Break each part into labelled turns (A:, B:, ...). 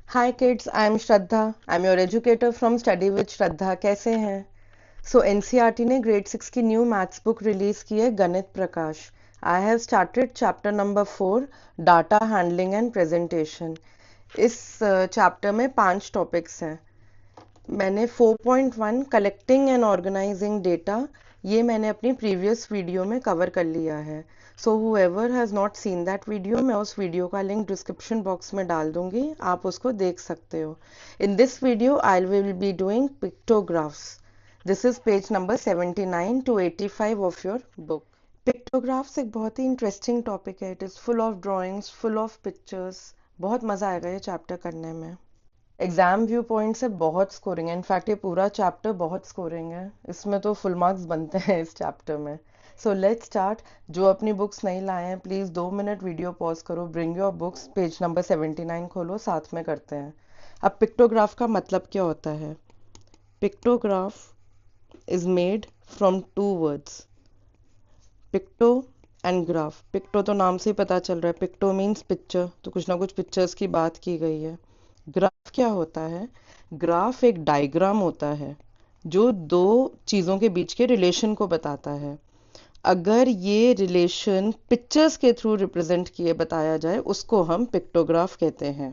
A: Hi kids, I am Shraddha. I'm your educator from Study with Shraddha. कैसे हैं? So NCERT ने grade 6 की new maths book release की है गणित प्रकाश. I have started chapter number 4 data handling and presentation. इस chapter में 5 topics हैं. मैंने 4.1 कलेक्टिंग एंड ऑर्गेनाइजिंग डेटा ये मैंने अपनी प्रीवियस वीडियो में कवर कर लिया है. सो whoever has not seen that video, मैं उस वीडियो का लिंक डिस्क्रिप्शन बॉक्स में डाल दूंगी, आप उसको देख सकते हो. In this video I will be doing pictographs. This is page number 79 to 85 of your book. Pictographs एक बहुत ही इंटरेस्टिंग टॉपिक है. It is full of drawings, full of pictures. बहुत मज़ा आएगा ये चैप्टर करने में. एग्जाम व्यू पॉइंट से बहुत स्कोरिंग है. इनफैक्ट ये पूरा चैप्टर बहुत स्कोरिंग है. इसमें तो फुल मार्क्स बनते हैं इस चैप्टर में. So let's start. जो अपनी बुक्स नहीं लाए हैं प्लीज़ 2 मिनट वीडियो पॉज करो, bring your books, page number 79 खोलो, साथ में करते हैं. अब पिक्टोग्राफ का मतलब क्या होता है? Pictograph is made from 2 words, picto and graph. Picto तो नाम से ही पता चल रहा है, पिक्टो मीन्स पिक्चर, तो कुछ ना कुछ पिक्चर्स की बात की गई है. ग्राफ क्या होता है? ग्राफ एक डायग्राम होता है जो दो चीज़ों के बीच के रिलेशन को बताता है. अगर ये रिलेशन पिक्चर्स के थ्रू रिप्रेजेंट किए बताया जाए उसको हम पिक्टोग्राफ कहते हैं.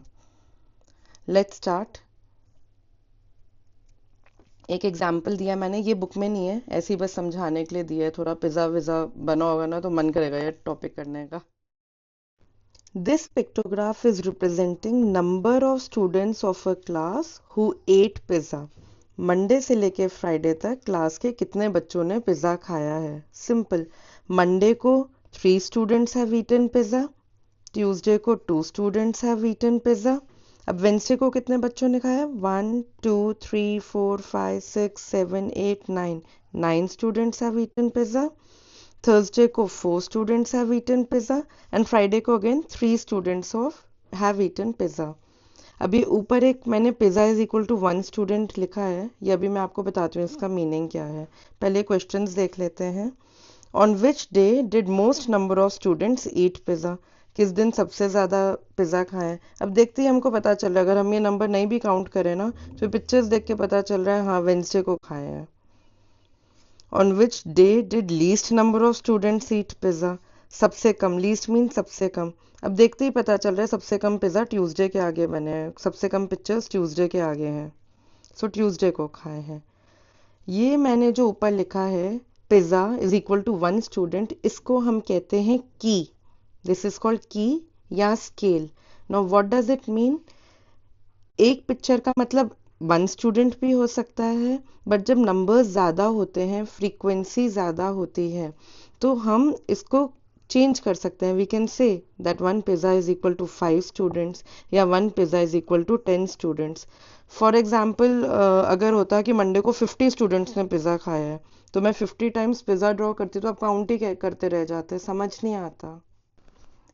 A: Let's start. एक एग्जाम्पल दिया मैंने, ये बुक में नहीं है, ऐसे ही बस समझाने के लिए दिया है. थोड़ा पिज़्ज़ा विज़ा बना होगा ना तो मन करेगा ये टॉपिक करने का. This pictograph is representing number of students of a class who ate pizza. Monday से लेके फ्राइडे तक क्लास के कितने बच्चों ने पिज़्ज़ा खाया है. सिंपल. मंडे को 3 students have eaten pizza, Tuesday को 2 स्टूडेंट्स हैव ईटन पिज़्ज़ा. अब वेंसडे को कितने बच्चों ने खाया? 1 2 3 4 5 6 7 8 9. 9 students have eaten pizza. Thursday को 4 students have eaten pizza and Friday को again 3 students of have eaten pizza. अभी ऊपर एक मैंने pizza is equal to 1 student लिखा है, ये अभी मैं आपको बताती हूँ इसका मीनिंग क्या है. पहले क्वेश्चंस देख लेते हैं. On which day did most number of students eat pizza? किस दिन सबसे ज़्यादा पिज़्ज़ा खाएं? अब देखते ही हमको पता चल रहा है, अगर हम ये नंबर नहीं भी काउंट करें ना तो पिक्चर्स देख के पता चल रहा है हाँ वेंसडे को खाए हैं. On which day did least number of students eat pizza? सबसे कम. लीस्ट मीन सबसे कम. अब देखते ही पता चल रहा है सबसे कम पिज़्ज़ा ट्यूसडे के आगे बने हैं, सबसे कम पिक्चर्स ट्यूसडे के आगे हैं, सो ट्यूसडे को खाए हैं. ये मैंने जो ऊपर लिखा है pizza is equal to 1 student, इसको हम कहते हैं की. दिस इज कॉल्ड की या scale. Now what does it mean? एक पिक्चर का मतलब 1 स्टूडेंट भी हो सकता है, बट जब नंबर्स ज़्यादा होते हैं, फ्रीक्वेंसी ज़्यादा होती है, तो हम इसको चेंज कर सकते हैं. We can say that 1 pizza is equal to 5 students या 1 pizza is equal to 10 students. For example अगर होता कि मंडे को 50 स्टूडेंट्स ने पिज़्ज़ा खाया है तो मैं 50 टाइम्स पिज़्ज़ा ड्रॉ करती तो आप काउंट ही करते रह जाते, समझ नहीं आता.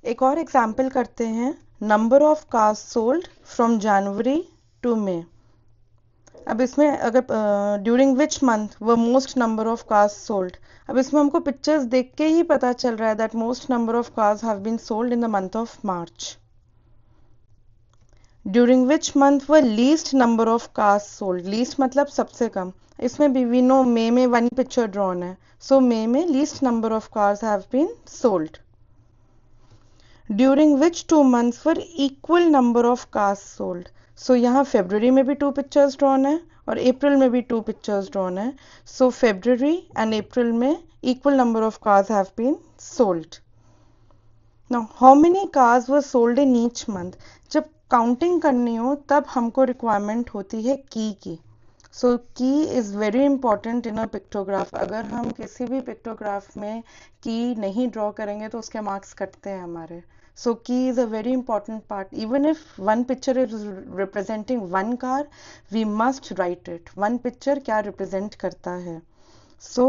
A: एक और एग्जाम्पल करते हैं. Number of cars sold from January to May. अब इसमें अगर during which month was most number of cars sold, अब इसमें हमको पिक्चर्स देख के ही पता चल रहा है that most number of cars have been sold in the month of March. During which month was least number of cars sold. Least मतलब सबसे कम. इसमें भी वी नो मे में 1 पिक्चर ड्रॉन है, सो मे में least number of cars have been sold. During which 2 months were equal number of cars sold. So यहाँ February में भी 2 पिक्चर्स ड्रॉन है और अप्रैल में भी 2 पिक्चर्स ड्रॉन है. सो फेब्रवरी एंड अप्रैल में equal number of cars have been sold. Now how many cars were sold in each month. जब काउंटिंग करनी हो तब हमको रिक्वायरमेंट होती है की. सो की is very important in a pictograph. अगर हम किसी भी पिक्टोग्राफ में की नहीं ड्रॉ करेंगे तो उसके मार्क्स कटते हैं हमारे. So key is a very important part. Even if one picture is representing 1 car, we must write it. 1 picture क्या represent करता है. So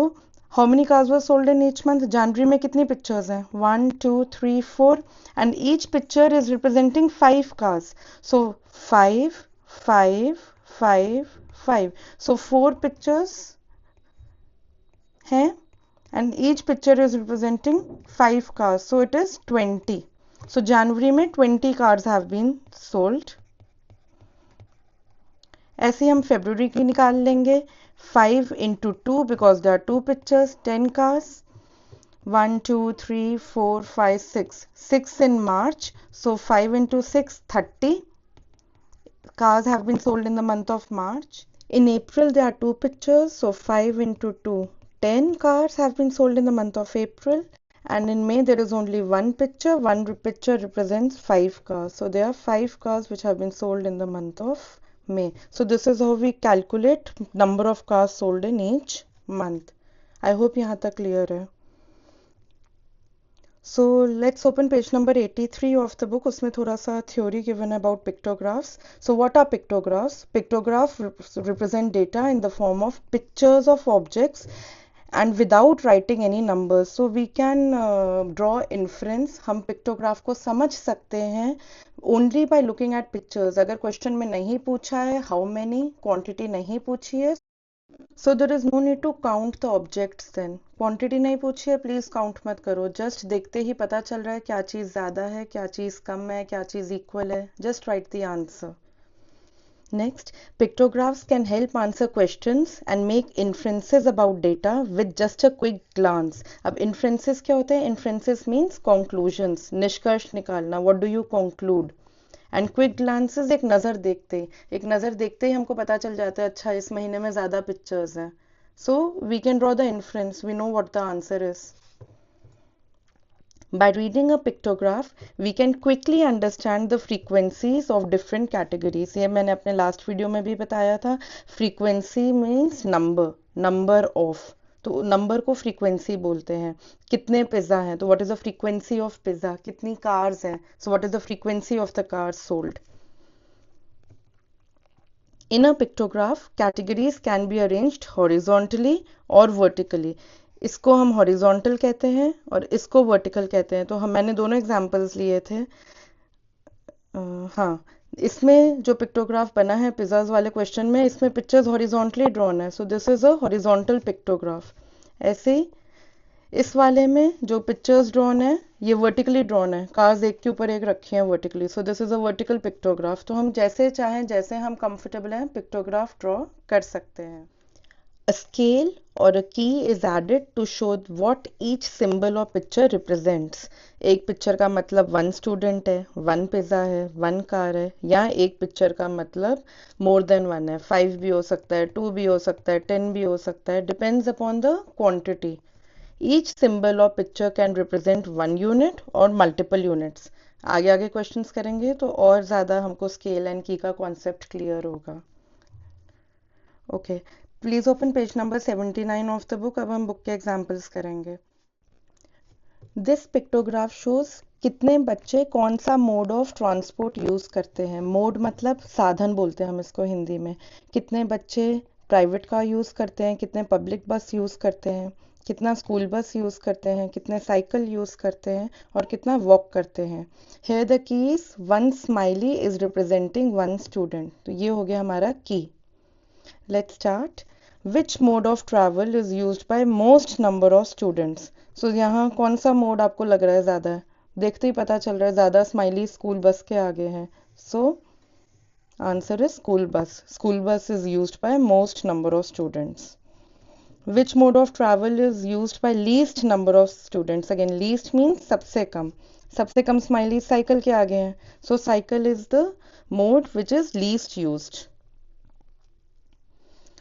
A: how many cars were sold in each month? जनवरी में कितनी pictures हैं? 1 2 3 4 and each picture is representing 5 cars. So 5 5 5 5. So 4 pictures हैं and each picture is representing 5 cars. So it is 20. So January में 20 cars have been sold. ऐसे हम फरवरी की निकाल लेंगे 5 into 2 because there are two pictures 10 cars 1 2 3 4 5 6 6 in March so 5 into 6 30 cars have been sold in the month of March. In April there are two pictures so 5 into 2 10 cars have been sold in the month of April and in May there is only one picture picture represents 5 cars so there are 5 cars which have been sold in the month of May. So this is how we calculate number of cars sold in each month. I hope यहाँ तक clear है. So let's open page number 83 of the book. उसमें थोड़ा सा theory given about pictographs. So what are pictographs? Pictographs represent data in the form of pictures of objects and without writing any numbers. So we can draw inference. हम pictograph को समझ सकते हैं only by looking at pictures. अगर question में नहीं पूछा है how many, quantity नहीं पूछी है, so there is no need to count the objects then. Quantity नहीं पूछी है प्लीज काउंट मत करो, जस्ट देखते ही पता चल रहा है क्या चीज ज्यादा है क्या चीज कम है क्या चीज इक्वल है, just right the answer. Next, pictographs can help answer questions and make inferences about data with just a quick glance. अब inferences क्या होते हैं? Inferences means conclusions, निष्कर्ष निकालना. What do you conclude? And quick glances एक नज़र देखते ही हमको पता चल जाता है अच्छा इस महीने में ज़्यादा पिक्चर्स हैं. So we can draw the inference, we know what the answer is. By reading a pictograph, we can quickly understand the frequencies of different categories. ये मैंने अपने लास्ट वीडियो में भी बताया था. Frequency means number of. तो number को frequency बोलते हैं. कितने पिज़्ज़ा हैं तो what is the frequency of pizza. कितनी कार्स हैं so what is the frequency of the cars sold. In a pictograph, categories can be arranged horizontally or vertically. इसको हम हॉरिजॉन्टल कहते हैं और इसको वर्टिकल कहते हैं. तो मैंने दोनों एग्जांपल्स लिए थे. हाँ, इसमें जो पिक्टोग्राफ बना है पिज़्ज़ाज वाले क्वेश्चन में, इसमें पिक्चर्स हॉरिजॉन्टली ड्रॉन है. So this is a horizontal pictograph. ऐसे ही इस वाले में जो पिक्चर्स ड्रॉन है ये वर्टिकली ड्रॉन है. कार्स एक के ऊपर एक रखी हैं vertically. So this is a vertical pictograph. तो हम जैसे चाहें जैसे हम कंफर्टेबल हैं पिक्टोग्राफ ड्रॉ कर सकते हैं. A scale or a key is added to show what each symbol or picture represents. एक पिक्चर का मतलब 1 स्टूडेंट है, 1 पिज़्ज़ा है, 1 कार है, या एक पिक्चर का मतलब मोर देन 1 है. 5 भी हो सकता है, 2 भी हो सकता है, 10 भी हो सकता है. Depends upon the quantity. Each symbol or picture can represent 1 unit or multiple units. आगे आगे क्वेश्चंस करेंगे तो और ज़्यादा हमको स्केल एंड की का कॉन्सेप्ट क्लियर होगा. Okay, please open page number 79 of the book. अब हम बुक के एग्जाम्पल्स करेंगे. दिस पिक्टोग्राफ शोज कितने बच्चे कौन सा मोड ऑफ ट्रांसपोर्ट यूज करते हैं. मोड मतलब साधन बोलते हैं हम इसको हिंदी में. कितने बच्चे प्राइवेट कार यूज करते हैं, कितने पब्लिक बस यूज करते हैं, कितना स्कूल बस यूज करते हैं, कितने साइकिल यूज करते हैं और कितना वॉक करते हैं. Here the keys 1 smiley is representing 1 student. तो ये हो गया हमारा की. Let's start. Which mode of travel is used by most number of students? So यहाँ कौन सा मोड आपको लग रहा है ज़्यादा है? देखते ही पता चल रहा है ज़्यादा स्माइली स्कूल बस के आगे हैं. So answer is school bus. School bus is used by most number of students. Which mode of travel is used by least number of students? Again, least means सबसे कम. सबसे कम smiley cycle के आगे हैं. So cycle is the mode which is least used.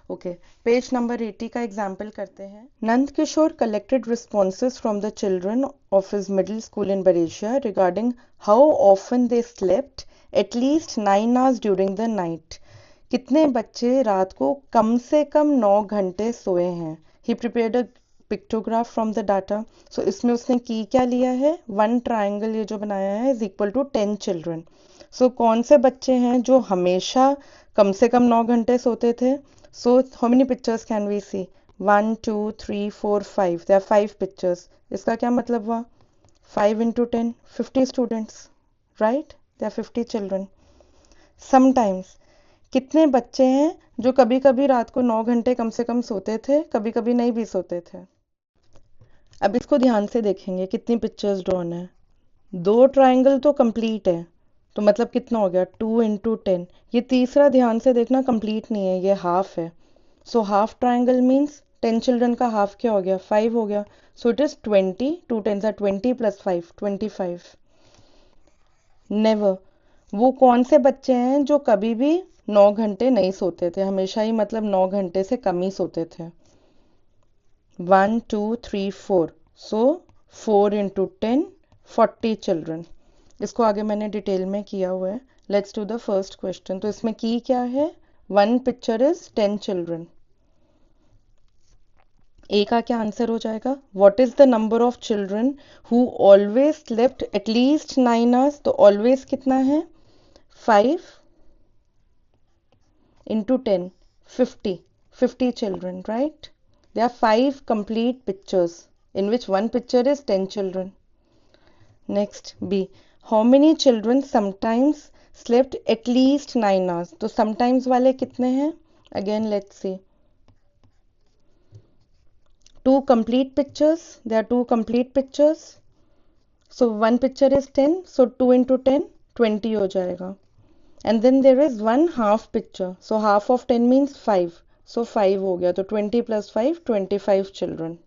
A: Okay, page number 80 का example करते हैं. Nand Kishore collected responses from the children of his middle school in Bareshia regarding how often they slept at least 9 hours during the night. कितने बच्चे रात को कम से कम 9 घंटे सोए हैं. He prepared a pictograph from the data. So इसमें उसने की क्या लिया है, 1 ट्राइंगल ये जो बनाया है इज इक्वल टू 10 चिल्ड्रन. सो कौन से बच्चे हैं जो हमेशा कम से कम 9 घंटे सोते थे. So how many pictures can we see? 1 2 3 4 5. There are 5 pictures. इसका क्या मतलब हुआ? 5 into 10 50 students, right? There are 50 children. Sometimes कितने बच्चे हैं जो कभी कभी रात को 9 घंटे कम से कम सोते थे, कभी कभी नहीं भी सोते थे. अब इसको ध्यान से देखेंगे कितनी पिक्चर्स ड्रॉन है. 2 ट्राइंगल तो कंप्लीट है तो मतलब कितना हो गया 2 इंटू 10। ये तीसरा ध्यान से देखना कंप्लीट नहीं है, ये हाफ है। So half triangle means 10 children का हाफ क्या हो गया 5 हो गया। So it is 20, 2 10 are 20 + 5 25। Never, वो कौन से बच्चे हैं जो कभी भी 9 घंटे नहीं सोते थे, हमेशा ही मतलब 9 घंटे से कम ही सोते थे। 1 2 3 4, सो 4 इंटू 10 40 चिल्ड्रन। इसको आगे मैंने डिटेल में किया हुआ है। Let's do the first question. तो इसमें की क्या है, 1 पिक्चर इज 10 चिल्ड्रन। ए का क्या आंसर हो जाएगा, what is the number of children who always slept at least 9 hours. तो ऑलवेज कितना है 5 into 10, 50, 50 children, right? There are 5 complete pictures in which one picture is 10 children. Next, B. How many children sometimes slept at least 9 hours? तो sometimes वाले कितने हैं? Again, let's see. 2 complete pictures. There are 2 complete pictures. So one picture is 10. So 2 into 10, 20 हो जाएगा. And then there is one half picture. So half of 10 means 5. So 5 हो गया. तो 20 + 5, 25 children.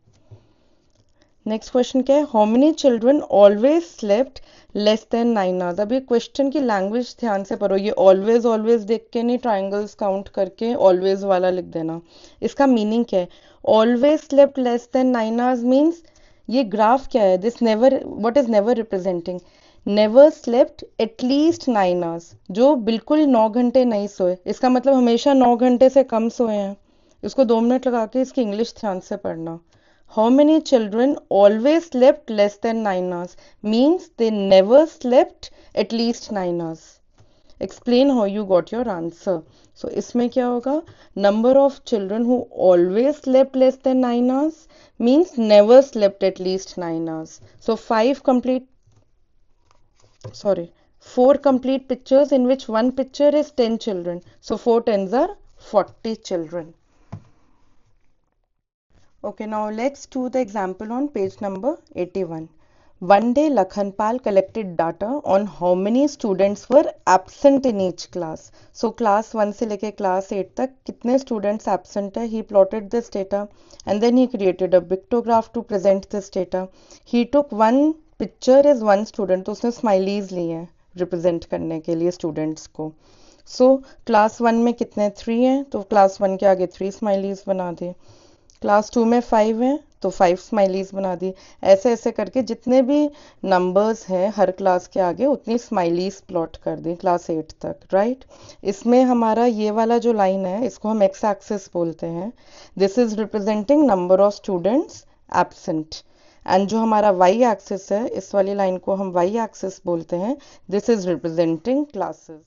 A: Next question क्या है, how many children always slept less than 9 hours. अभी question की language ध्यान से पढ़ो, ये ऑलवेज ऑलवेज देख के नहीं ट्राइंगल्स काउंट करके ऑलवेज वाला लिख देना। इसका मीनिंग क्या है, always slept less than 9 hours means ये ग्राफ क्या है, this never, what is never representing, never slept at least 9 hours, जो बिल्कुल 9 घंटे नहीं सोए, इसका मतलब हमेशा 9 घंटे से कम सोए हैं। इसको 2 मिनट लगा के इसकी इंग्लिश ध्यान से पढ़ना। How many children always slept less than 9 hours means they never slept at least 9 hours. Explain how you got your answer. So इसमें क्या होगा, number of children who always slept less than 9 hours means never slept at least 9 hours. So 4 complete pictures in which one picture is 10 children. So 4 tens are 40 children. Okay, now let's do the example on page number 81. One day Lakhanpal collected data on how many students were absent in each class. So class 1 से लेके class 8 तक कितने students absent है, he plotted this data and then he created a pictograph to present this data. He took one picture as one student, तो उसने smileys लिए हैं represent करने के लिए students को. So class 1 में कितने 3 हैं, तो class 1 के आगे 3 smileys बना दिए। क्लास 2 में 5 है तो 5 स्माइलीज बना दी। ऐसे ऐसे करके जितने भी नंबर्स हैं हर क्लास के आगे उतनी स्माइलीज प्लॉट कर दी क्लास 8 तक, राइट। इसमें हमारा ये वाला जो लाइन है इसको हम एक्स एक्सिस बोलते हैं, this is representing number of students absent. And जो हमारा वाई एक्सिस है, इस वाली लाइन को हम वाई एक्सिस बोलते हैं, this is representing classes.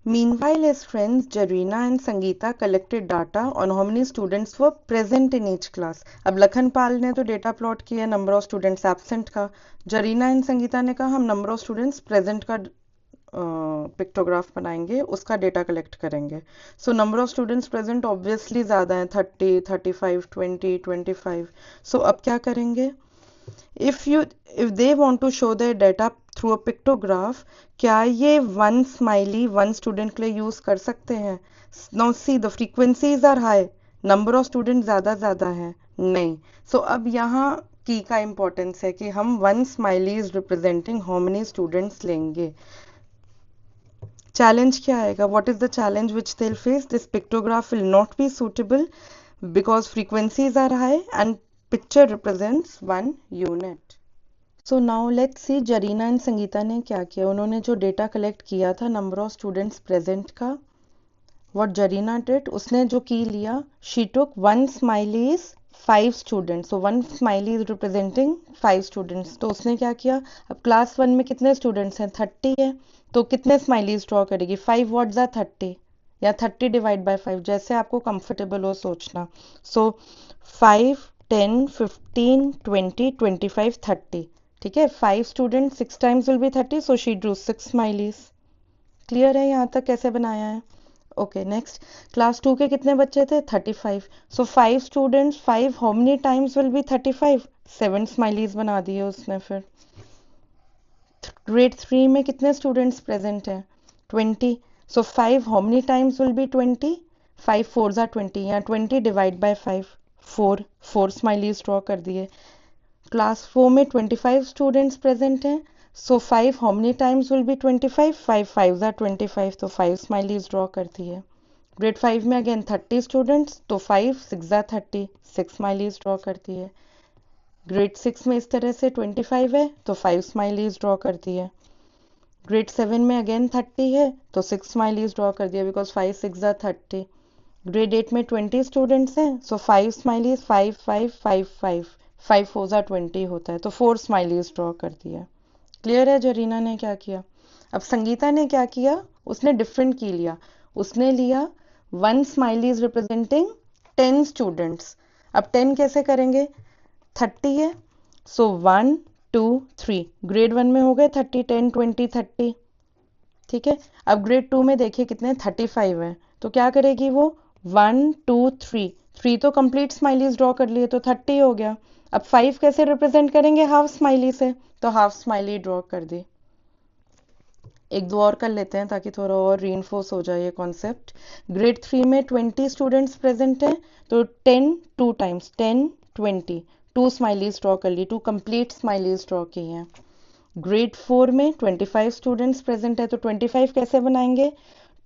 A: Meanwhile, his friends Jarina and Sangeeta collected data on how many students were present in each class. अब लखनपाल ने तो डेटा प्लॉट किया नंबर ऑफ स्टूडेंट्स एब्सेंट का, जरीना एंड संगीता ने कहा हम नंबर ऑफ स्टूडेंट्स प्रेजेंट का pictograph बनाएंगे, उसका डेटा कलेक्ट करेंगे। So number of students present obviously ज़्यादा है, 30, 35, 20, 25। सो अब क्या करेंगे, if they want to show their data through a pictograph, क्या ये one smiley one student के लिए यूज कर सकते हैं? Now see the frequencies are high, number of students ज़्यादा है नहीं। So अब यहाँ की का इम्पोर्टेंस है कि हम one smiley is representing how many students लेंगे। चैलेंज क्या आएगा, what is the challenge which they'll face? This pictograph will not be suitable because frequencies are high and picture represents one unit. So now let's see Jarina and Sangeeta ने क्या किया। उन्होंने जो data collect किया था number of students present का, what Jarina did, उसने जो की लिया, she took one smiley is 5 students, so one smiley is representing 5 students। तो उसने क्या किया, अब क्लास 1 में कितने स्टूडेंट्स हैं, 30 है, तो कितने स्माइलीज ड्रॉ करेगी, 5 व्हाट्स आर 30 या 30 डिवाइड बाय 5, जैसे आपको कंफर्टेबल हो सोचना। सो 5 10 15 20 25 30, ठीक है। 5 student 6 times will B 30, so she Drew 6 smileys. Clear है यहाँ तक कैसे बनाया है? ओके, नेक्स्ट क्लास 2 के कितने बच्चे थे, 35। सो 5 students 5 how many times will B 35, 7 smileys बना दिए उसने। फिर ग्रेड 3 में कितने स्टूडेंट्स प्रेजेंट हैं? 20. So 5 how many times will be 20? 5 4 are 20, या 20 डिवाइड बाय 5, 4 स्माइलीज ड्रॉ कर दिए। क्लास 4 में 25 स्टूडेंट्स प्रेजेंट हैं, so 5 how many times will be 25? 5 5 are 25, तो 5 स्माइलीज ड्रॉ कर दिए। ग्रेड 5 में अगेन 30 स्टूडेंट्स, तो 5 6 आर 30, 6 स्माइलीज ड्रॉ कर दिए। ग्रेड 6 में इस तरह से 25 है, तो 5 स्माइलीज ड्रॉ कर दिए। ग्रेड 7 में अगेन 30 है, तो 6 स्माइलीज ड्रॉ कर दिया, बिकॉज 5 6 आर 30। ग्रेड 8 में 20 स्टूडेंट्स हैं, सो 5 स्माइलीज, 5 5 5 5, 5 4 आर 20 होता है, तो 4 स्माइलीज ड्रॉ कर दिया। क्लियर है जरीना ने क्या किया? अब संगीता ने क्या किया? उसने डिफरेंट की लिया। उसने लिया 1 स्माइलीज रिप्रेजेंटिंग 10 स्टूडेंट्स। अब 10 कैसे करेंगे? 30 है, सो 1 2 3, ग्रेड 1 में हो गए 30, 10 20 30। ठीक है, अब ग्रेड 2 में देखिए कितने 35 है, तो क्या करेगी वो? 1 2 3, 3 तो कंप्लीट स्माइलीज ड्रॉ कर लिए, तो 30 हो गया। अब 5 कैसे रिप्रेजेंट करेंगे? हाफ स्माइली से, तो हाफ स्माइली ड्रॉ कर दी। एक दो और कर लेते हैं ताकि थोड़ा और रीइंफोर्स हो जाए ये कॉन्सेप्ट। ग्रेड 3 में 20 स्टूडेंट्स प्रेजेंट हैं, तो 10 2 टाइम्स 10 20, 2 स्माइलीज ड्रॉ कर ली, 2 कंप्लीट स्माइलीज ड्रॉ की हैं। ग्रेड 4 में 25 स्टूडेंट्स प्रेजेंट है, तो 25 कैसे बनाएंगे?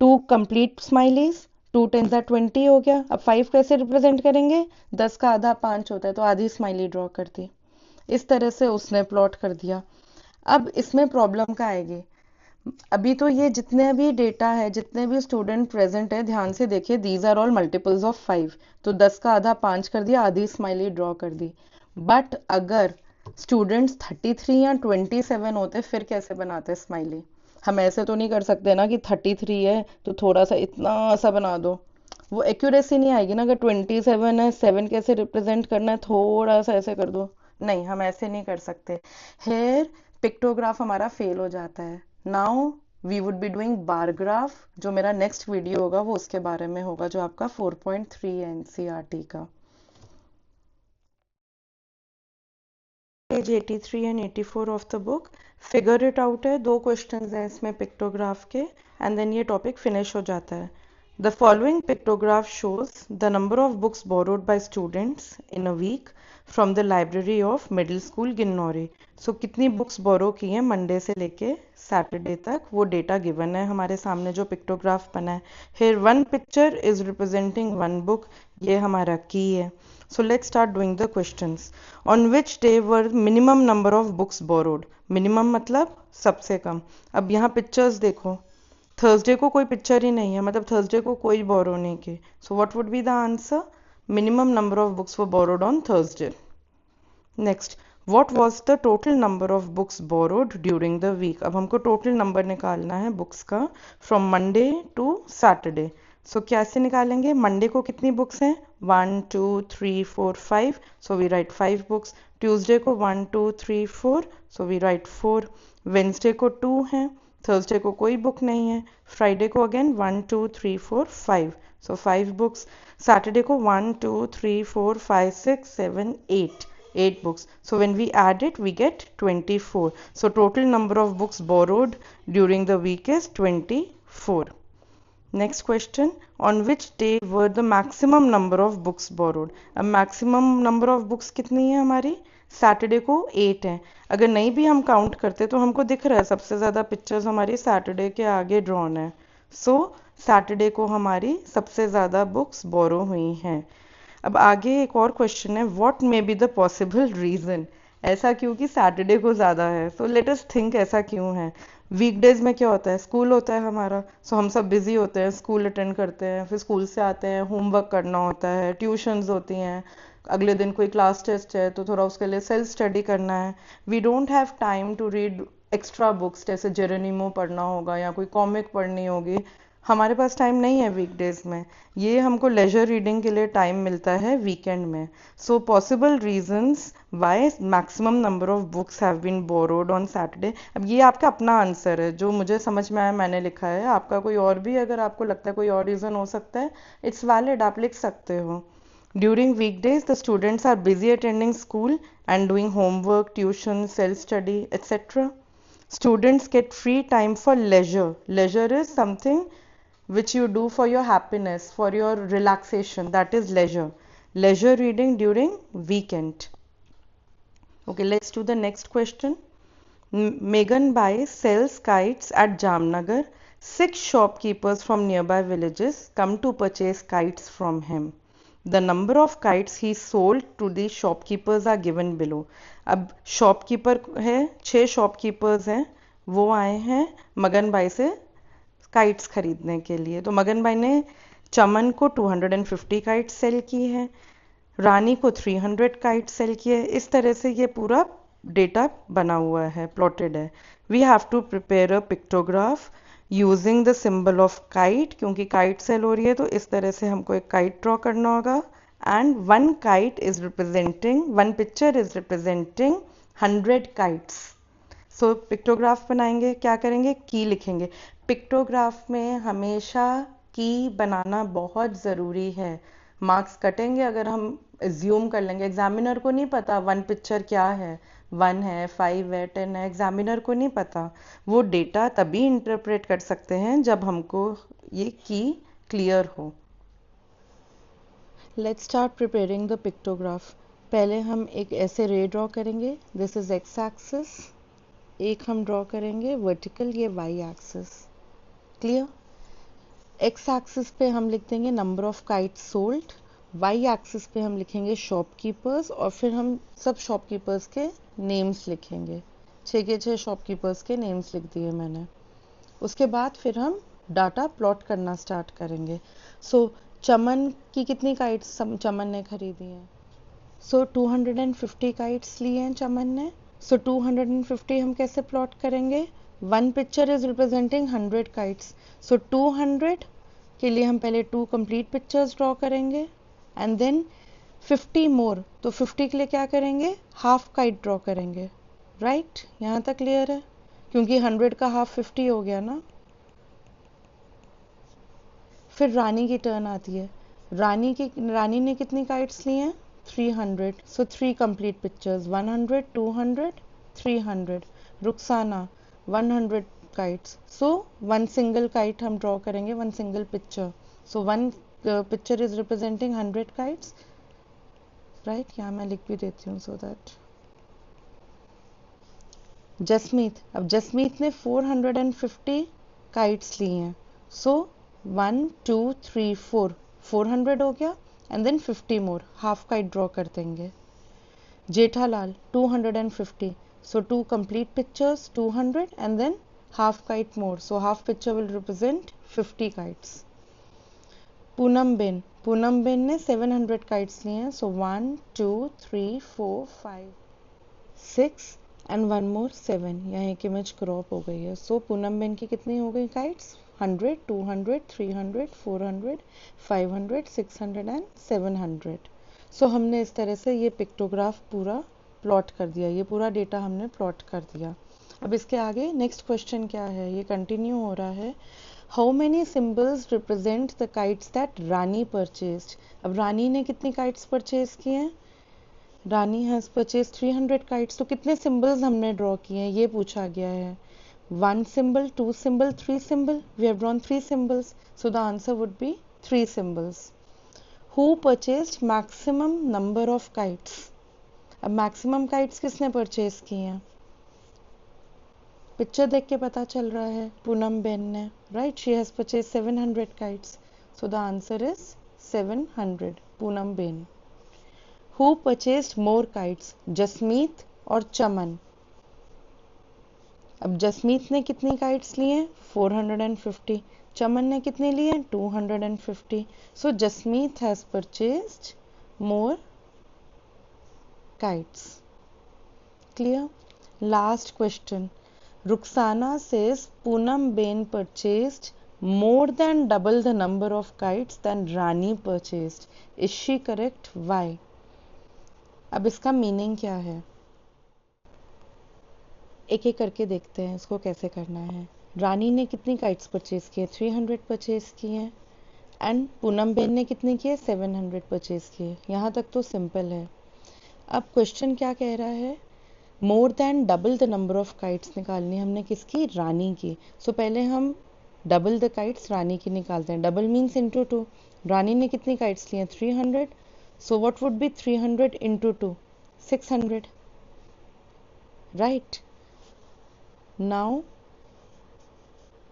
A: 2 कंप्लीट स्माइलीज, 2 10 20 हो गया। अब 5 कैसे रिप्रेजेंट करेंगे? 10 का आधा 5 होता है, तो आधी स्माइली ड्रॉ कर दी। इस तरह से उसने प्लॉट कर दिया। अब इसमें प्रॉब्लम क्या आएगी? अभी तो ये जितने भी डेटा है, जितने भी स्टूडेंट प्रेजेंट है, ध्यान से देखिए, these are all multiples of 5, तो 10 का आधा 5 कर दिया, आधी स्माइली ड्रॉ कर दी। बट अगर स्टूडेंट्स 33 या 27 होते, फिर कैसे बनाते स्माइली? हम ऐसे तो नहीं कर सकते ना कि 33 है तो थोड़ा सा इतना सा बना दो, वो एक्यूरेसी नहीं आएगी ना। अगर 27 है, 7 कैसे रिप्रेजेंट करना है, थोड़ा सा ऐसे कर दो, नहीं, हम ऐसे नहीं कर सकते। हेयर पिक्टोग्राफ हमारा फेल हो जाता है। Now we would be doing bar graph, जो मेरा नेक्स्ट वीडियो होगा वो उसके बारे में होगा, जो आपका 4.3 है एनसीईआरटी का। Page 83 and 84 of the book, figure it out है, 2 क्वेश्चंस हैं इसमें पिक्टोग्राफ के, एंड देन ये टॉपिक फिनिश हो जाता है। The following pictograph shows the number of books borrowed by students in a week from the library of middle school Ginnauri. So कितनी books बोरो की हैं मंडे से लेके सैटरडे तक, वो डेटा गिवन है हमारे सामने, जो पिक्टोग्राफ बना है। Here 1 picture is representing 1 book, ये हमारा की है। So let's start doing the questions. On which day were minimum number of books borrowed? Minimum मतलब सबसे कम। अब यहाँ पिक्चर्स देखो, थर्सडे को कोई पिक्चर ही नहीं है, मतलब थर्सडे को कोई बोरो नहीं की। So what would be the answer? Minimum number of books were borrowed on Thursday. Next, what was the total number of books borrowed during the week? अब हमको टोटल नंबर निकालना है बुक्स का from Monday to Saturday. So कैसे निकालेंगे? Monday को कितनी books हैं? 1 2 3 4 5, so we write 5 books. Tuesday को 1 2 3 4, सो वी राइट 4। वेंसडे को 2 हैं, थर्सडे को कोई बुक नहीं है। फ्राइडे को अगेन 1 2 3 4 5, सो 5 बुक्स। सैटरडे को 1 2 3 4 5 6 7 8 books. So when we add it, we get 24. So total number of books borrowed during the week is 24. Next question, on which day were the maximum number of books borrowed? अब maximum number of books कितनी है हमारी? Saturday को 8 है। अगर नहीं भी हम काउंट करते तो हमको दिख रहा है सबसे ज़्यादा पिक्चर्स हमारी सैटरडे के आगे ड्रॉन है। सो सैटरडे को हमारी सबसे ज़्यादा बुक्स बोरो हुई हैं। अब आगे एक और क्वेश्चन है, what may be the possible reason? ऐसा क्यों कि सैटरडे को ज़्यादा है? सो लेट अस थिंक ऐसा क्यों है। वीकडेज में क्या होता है? स्कूल होता है हमारा, सो हम सब बिजी होते हैं, स्कूल अटेंड करते हैं, फिर स्कूल से आते हैं, होमवर्क करना होता है, ट्यूशंस होती हैं, अगले दिन कोई क्लास टेस्ट है तो थोड़ा उसके लिए सेल्फ स्टडी करना है। We don't have time to read extra books, जैसे जेरेनिमो पढ़ना होगा या कोई कॉमिक पढ़नी होगी, हमारे पास टाइम नहीं है वीकडेज में। ये हमको लेजर रीडिंग के लिए टाइम मिलता है वीकेंड में। So possible reasons why maximum number of books have been borrowed on Saturday. अब ये आपका अपना आंसर है, जो मुझे समझ में आया मैंने लिखा है। आपका कोई और भी, अगर आपको लगता है कोई और रीजन हो सकता है, इट्स वैलिड, आप लिख सकते हो। During weekdays, the students are busy attending school and doing homework, tuition, self-study, etc. Students get free time for leisure. Leisure is something which you do for your happiness, for your relaxation. That is leisure. Leisure reading during weekend. Okay, let's do the next question. Megan Bai sells kites at Jamnagar. 6 shopkeepers from nearby villages come to purchase kites from him. The number of kites he sold to the shopkeepers are given below. अब shopkeeper है, 6 shopkeepers हैं, वो आए हैं मगन भाई से kites खरीदने के लिए. तो मगन भाई ने चमन को 250 काइट्स सेल की है, रानी को 300 काइट्स सेल की है. इस तरह से ये पूरा डेटा बना हुआ है, प्लॉटेड है. We have to prepare a pictograph using the symbol of kite, क्योंकि काइट सेल हो रही है तो इस तरह से हमको एक काइट ड्रॉ करना होगा. And one picture is representing 100 kites. So pictograph बनाएंगे, क्या करेंगे, की लिखेंगे. पिक्टोग्राफ में हमेशा की बनाना बहुत ज़रूरी है. मार्क्स कटेंगे अगर हम एज्यूम कर लेंगे. एग्जामिनर को नहीं पता वन पिक्चर क्या है, 1 है, 5 है, 10 है, एग्जामिनर को नहीं पता. वो डेटा तभी इंटरप्रेट कर सकते हैं जब हमको ये की क्लियर हो. Let's start preparing the pictograph. पहले हम एक ऐसे रे ड्रॉ करेंगे. This is X axis. एक हम ड्रॉ करेंगे वर्टिकल, ये Y axis. Clear. X axis पे हम लिख देंगे number of kites sold, Y axis पे हम लिखेंगे शॉपकीपर्स, और फिर हम सब शॉपकीपर्स के नेम्स लिखेंगे. 6 के 6 शॉपकीपर्स के नेम्स लिख दिए मैंने. उसके बाद फिर हम डाटा प्लॉट करना स्टार्ट करेंगे. सो चमन की कितनी काइट्स चमन ने खरीदी हैं. सो 250 काइट्स लिए हैं चमन ने. सो 250 हम कैसे प्लॉट करेंगे. One picture is representing 100 kites. So 200 के लिए हम पहले 2 कंप्लीट पिक्चर्स ड्रॉ करेंगे एंड देन 50 मोर. तो 50 के लिए क्या करेंगे, हाफ काइट ड्रॉ करेंगे. राइट, यहाँ तक क्लियर है, क्योंकि 100 का हाफ 50 हो गया ना. फिर रानी की टर्न आती है. रानी ने कितनी काइट्स ली हैं, 300. सो 3 कंप्लीट पिक्चर्स, 100, 200, 300. रुखसाना 100 काइट्स. सो 1 सिंगल काइट हम ड्रॉ करेंगे, 1 single picture. So 1 picture is representing 100 kites. Right, यहाँ मैं लिख भी देती हूँ सो दैट. जसमीत. अब जसमीत ने 450 काइट्स ली हैं. सो 1 2 3 4, 400 हो गया and then 50 more, half kite draw कर देंगे. Jethalal 250. So 2 complete pictures, 200, and then half kite more. So half picture will represent 50 kites. Poonam Ben ने 700 kites लिए हैं. So 1 2 3 4 5 6 and one more 7. यहाँ एक इमेज क्रॉप हो गई है. So पूनम बेन की कितनी हो गई kites, 100, 200, 300, 400, 500, 600 and 700. So हमने इस तरह से ये पिक्टोग्राफ पूरा प्लॉट कर दिया. ये पूरा डेटा हमने प्लॉट कर दिया. अब इसके आगे नेक्स्ट क्वेश्चन क्या है, ये कंटिन्यू हो रहा है. How many symbols represent the kites that Rani purchased. अब रानी ने कितनी काइट्स परचेज की हैं, रानी हैज परचेज 300 काइट्स. तो कितने सिंबल्स हमने ड्रॉ किए हैं ये पूछा गया है. 1 symbol, 2 symbol, 3 symbol. We have drawn 3 symbols. So the answer would be 3 symbols. Who purchased maximum number of kites. अब मैक्सिमम काइट्स किसने परचेज की हैं, पिक्चर देख के पता चल रहा है, पूनम बेन ने. Right, she has purchase 700 kites. So the answer is 700, Poonam Ben. Who purchased more kites, Jasmeet और चमन. अब जसमीत ने कितनी काइट्स ली हैं, 450. चमन ने कितने लिए हैं, 250. So Jasmeet has purchased more kites. Clear? Last question. Ruxana says Poonam Ben purchased more than double the number of kites than Rani purchased. Is she correct? Why? अब इसका मीनिंग क्या है, एक एक करके देखते हैं इसको कैसे करना है. रानी ने कितनी काइट्स परचेज की है, 300 परचेज की हैं. एंड पूनम बेन ने कितनी की है, 700 परचेज की है. यहाँ तक तो सिंपल है. अब क्वेश्चन क्या कह रहा है, मोर than double the number of kites निकालनी हमने किसकी, रानी की। सो पहले हम डबल द काइट्स रानी की निकालते हैं। Double means into two. Rani ने कितनी काइट्स ली हैं, 300। So what would be 300 into two, 600, right. Now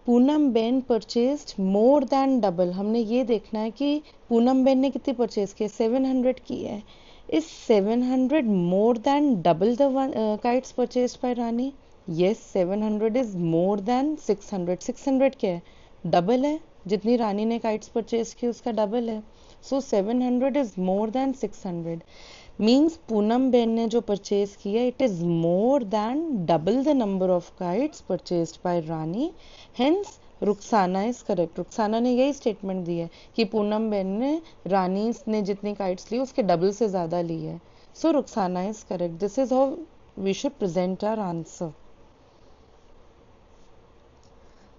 A: Poonam ben purchased more than double, हमने ये देखना है कि पूनम बेन ने कितनी परचेज की है, 700 की है। Is 700 more than double the kites purchased bye Rani? Yes, 700 is more than 600। 600 क्या है, डबल है, जितनी रानी ने काइट्स परचेज की उसका डबल है। सो 700 is more than 600, means Poonam Ben ने जो परचेज किया it is more than double the number of kites purchased bye Rani, hence Rukhsana is correct. Rukhsana ने यही स्टेटमेंट दी है कि पूनम बेन ने रानी ने जितनी काइट्स ली उसके डबल से ज्यादा ली है। So Rukhsana is correct. This is how we should present our answer.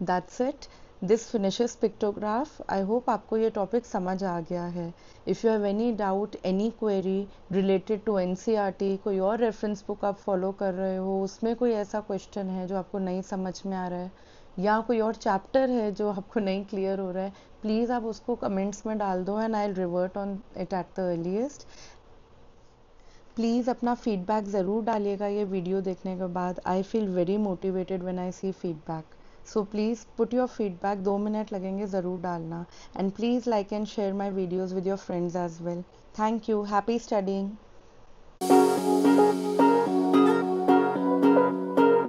A: That's it, this finishes pictograph. I hope आपको ये टॉपिक समझ आ गया है। If you have any doubt, any query related to NCERT, कोई और रेफरेंस बुक आप follow कर रहे हो, उसमें कोई ऐसा क्वेश्चन है जो आपको नहीं समझ में आ रहा है, या कोई और चैप्टर है जो आपको नहीं क्लियर हो रहा है, प्लीज़ आप उसको कमेंट्स में डाल दो and I will revert on it at the earliest. Please अपना फीडबैक ज़रूर डालिएगा ये वीडियो देखने के बाद। I feel very motivated when I see feedback. So please put your feedback, 2 minute लगेंगे, ज़रूर डालना। And please like and share my videos with your friends as well. Thank you, happy studying.